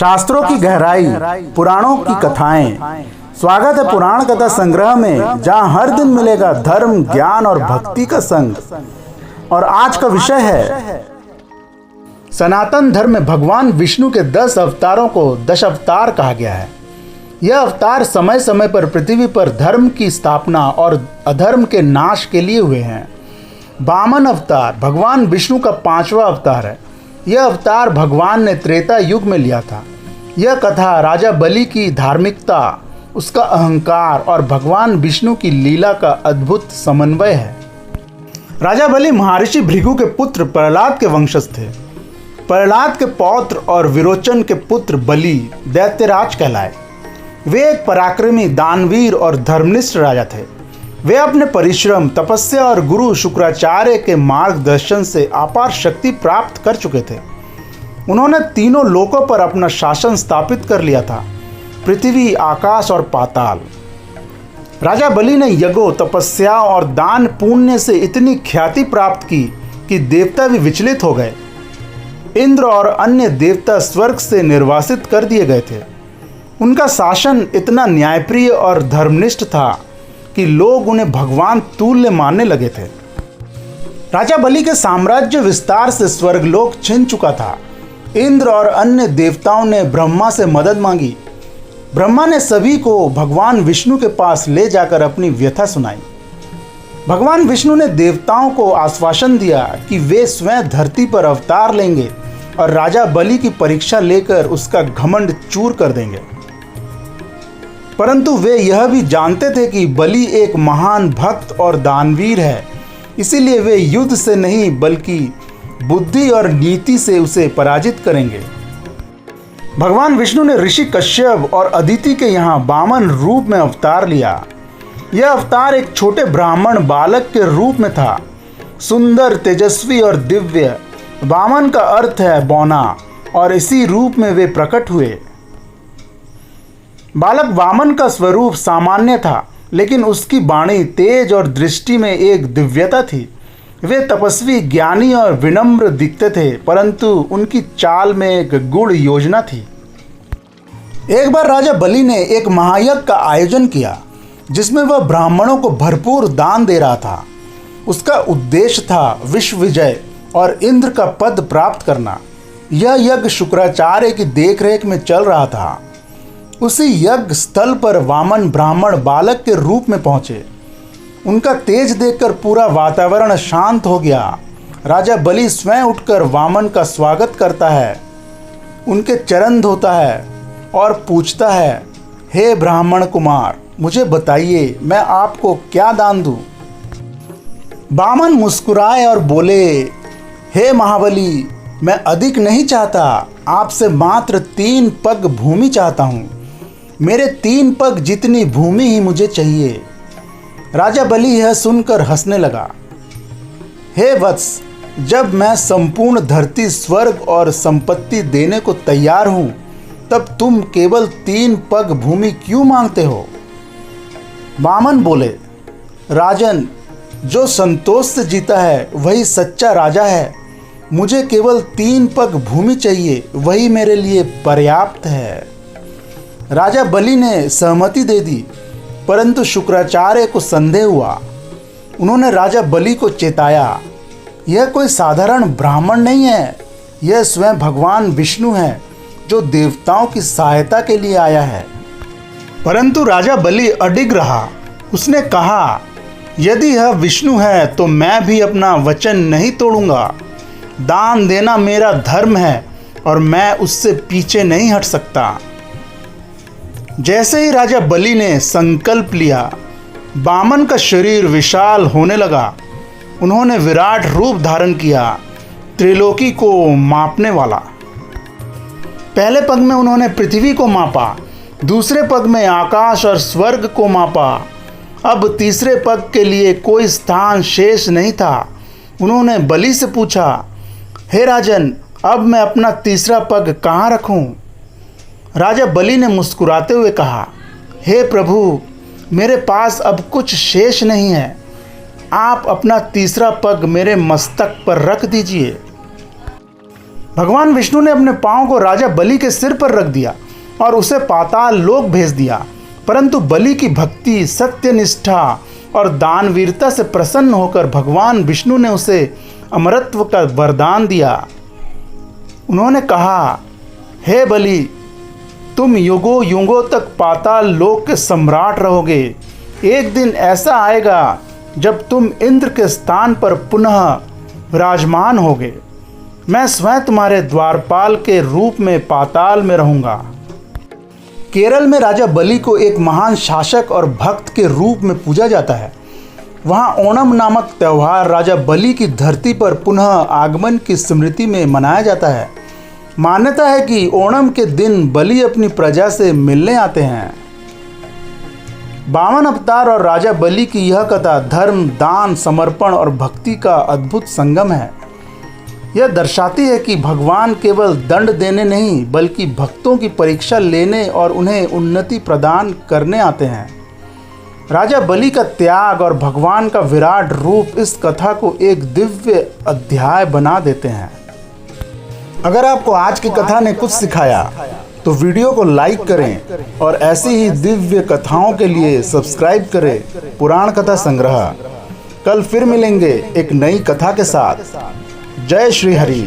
शास्त्रों की गहराई, पुराणों की कथाएं। स्वागत है पुराण कथा संग्रह में, जहां हर दिन मिलेगा धर्म, ज्ञान और भक्ति का संग। और आज का विषय है सनातन धर्म में भगवान विष्णु के 10 अवतारों को दशावतार कहा गया है। यह अवतार समय समय पर पृथ्वी पर धर्म की स्थापना और अधर्म के नाश के लिए हुए हैं। वामन अवतार भगवान विष्णु का 5वां अवतार है। यह अवतार भगवान ने त्रेता युग में लिया था। यह कथा राजा बलि की धार्मिकता, उसका अहंकार और भगवान विष्णु की लीला का अद्भुत समन्वय है। राजा बलि महर्षि भृगु के पुत्र प्रहलाद के वंशज थे। प्रहलाद के पौत्र और विरोचन के पुत्र बलि दैत्यराज कहलाए। वे एक पराक्रमी, दानवीर और धर्मनिष्ठ राजा थे। वे अपने परिश्रम, तपस्या और गुरु शुक्राचार्य के मार्गदर्शन से अपार शक्ति प्राप्त कर चुके थे। उन्होंने तीनों लोकों पर अपना शासन स्थापित कर लिया था, पृथ्वी, आकाश और पाताल। राजा बलि ने यज्ञों, तपस्या और दान पुण्य से इतनी ख्याति प्राप्त की कि देवता भी विचलित हो गए। इंद्र और अन्य देवता स्वर्ग से निर्वासित कर दिए गए थे। उनका शासन इतना न्यायप्रिय और धर्मनिष्ठ था कि लोग उन्हें भगवान तुल्य मानने लगे थे। राजा बलि के साम्राज्य विस्तार से स्वर्गलोक छिन चुका था। इंद्र और अन्य देवताओं ने ब्रह्मा से मदद मांगी। ब्रह्मा ने सभी को भगवान विष्णु के पास ले जाकर अपनी व्यथा सुनाई। भगवान विष्णु ने देवताओं को आश्वासन दिया कि वे स्वयं धरती पर अवतार लेंगे और राजा बलि की परीक्षा लेकर उसका घमंड चूर कर देंगे। परंतु वे यह भी जानते थे कि बलि एक महान भक्त और दानवीर है, इसीलिए वे युद्ध से नहीं बल्कि बुद्धि और नीति से उसे पराजित करेंगे। भगवान विष्णु ने ऋषि कश्यप और अदिति के यहाँ वामन रूप में अवतार लिया। यह अवतार एक छोटे ब्राह्मण बालक के रूप में था, सुंदर, तेजस्वी और दिव्य। वामन का अर्थ है बौना, और इसी रूप में वे प्रकट हुए। बालक वामन का स्वरूप सामान्य था, लेकिन उसकी वाणी, तेज और दृष्टि में एक दिव्यता थी। वे तपस्वी, ज्ञानी और विनम्र दिखते थे, परंतु उनकी चाल में एक गूढ़ योजना थी। एक बार राजा बलि ने एक महायज्ञ का आयोजन किया, जिसमें वह ब्राह्मणों को भरपूर दान दे रहा था। उसका उद्देश्य था विश्व विजय और इंद्र का पद प्राप्त करना। यह यज्ञ शुक्राचार्य की देखरेख में चल रहा था। उसी यज्ञ स्थल पर वामन ब्राह्मण बालक के रूप में पहुंचे। उनका तेज देखकर पूरा वातावरण शांत हो गया। राजा बलि स्वयं उठकर वामन का स्वागत करता है, उनके चरण धोता है और पूछता है, हे ब्राह्मण कुमार, मुझे बताइए मैं आपको क्या दान दूं? वामन मुस्कुराए और बोले, हे महाबली, मैं अधिक नहीं चाहता, आपसे मात्र 3 पग भूमि चाहता हूँ। मेरे 3 पग जितनी भूमि ही मुझे चाहिए। राजा बलि यह सुनकर हंसने लगा। हे वत्स, जब मैं संपूर्ण धरती, स्वर्ग और संपत्ति देने को तैयार हूँ, तब तुम केवल 3 पग भूमि क्यों मांगते हो? वामन बोले, राजन, जो संतोष से जीता है वही सच्चा राजा है। मुझे केवल 3 पग भूमि चाहिए, वही मेरे लिए पर्याप्त है। राजा बलि ने सहमति दे दी, परंतु शुक्राचार्य को संदेह हुआ। उन्होंने राजा बलि को चेताया, यह कोई साधारण ब्राह्मण नहीं है, यह स्वयं भगवान विष्णु है, जो देवताओं की सहायता के लिए आया है। परंतु राजा बलि अडिग रहा। उसने कहा, यदि यह विष्णु है तो मैं भी अपना वचन नहीं तोड़ूंगा। दान देना मेरा धर्म है और मैं उससे पीछे नहीं हट सकता। जैसे ही राजा बलि ने संकल्प लिया, वामन का शरीर विशाल होने लगा। उन्होंने विराट रूप धारण किया, त्रिलोकी को मापने वाला। पहले पग में उन्होंने पृथ्वी को मापा, दूसरे पग में आकाश और स्वर्ग को मापा। अब तीसरे पग के लिए कोई स्थान शेष नहीं था। उन्होंने बलि से पूछा, हे राजन, अब मैं अपना तीसरा पग कहाँ रखूं? राजा बलि ने मुस्कुराते हुए कहा, हे प्रभु, मेरे पास अब कुछ शेष नहीं है। आप अपना तीसरा पग मेरे मस्तक पर रख दीजिए। भगवान विष्णु ने अपने पांव को राजा बलि के सिर पर रख दिया और उसे पाताल लोक भेज दिया। परंतु बलि की भक्ति, सत्यनिष्ठा और दानवीरता से प्रसन्न होकर भगवान विष्णु ने उसे अमरत्व का वरदान दिया। उन्होंने कहा, हे बलि, तुम युगों युगों तक पाताल लोक के सम्राट रहोगे। एक दिन ऐसा आएगा जब तुम इंद्र के स्थान पर पुनः विराजमान होगे। मैं स्वयं तुम्हारे द्वारपाल के रूप में पाताल में रहूंगा। केरल में राजा बलि को एक महान शासक और भक्त के रूप में पूजा जाता है। वहाँ ओणम नामक त्यौहार राजा बलि की धरती पर पुनः आगमन की स्मृति में मनाया जाता है। मान्यता है कि ओणम के दिन बलि अपनी प्रजा से मिलने आते हैं। 52 अवतार और राजा बलि की यह कथा धर्म, दान, समर्पण और भक्ति का अद्भुत संगम है। यह दर्शाती है कि भगवान केवल दंड देने नहीं बल्कि भक्तों की परीक्षा लेने और उन्हें उन्नति प्रदान करने आते हैं। राजा बलि का त्याग और भगवान का विराट रूप इस कथा को एक दिव्य अध्याय बना देते हैं। अगर आपको आज की कथा ने कुछ सिखाया तो वीडियो को लाइक करें और ऐसी ही दिव्य कथाओं के लिए सब्सक्राइब करें पुराण कथा संग्रह। कल फिर मिलेंगे एक नई कथा के साथ। जय श्री हरि।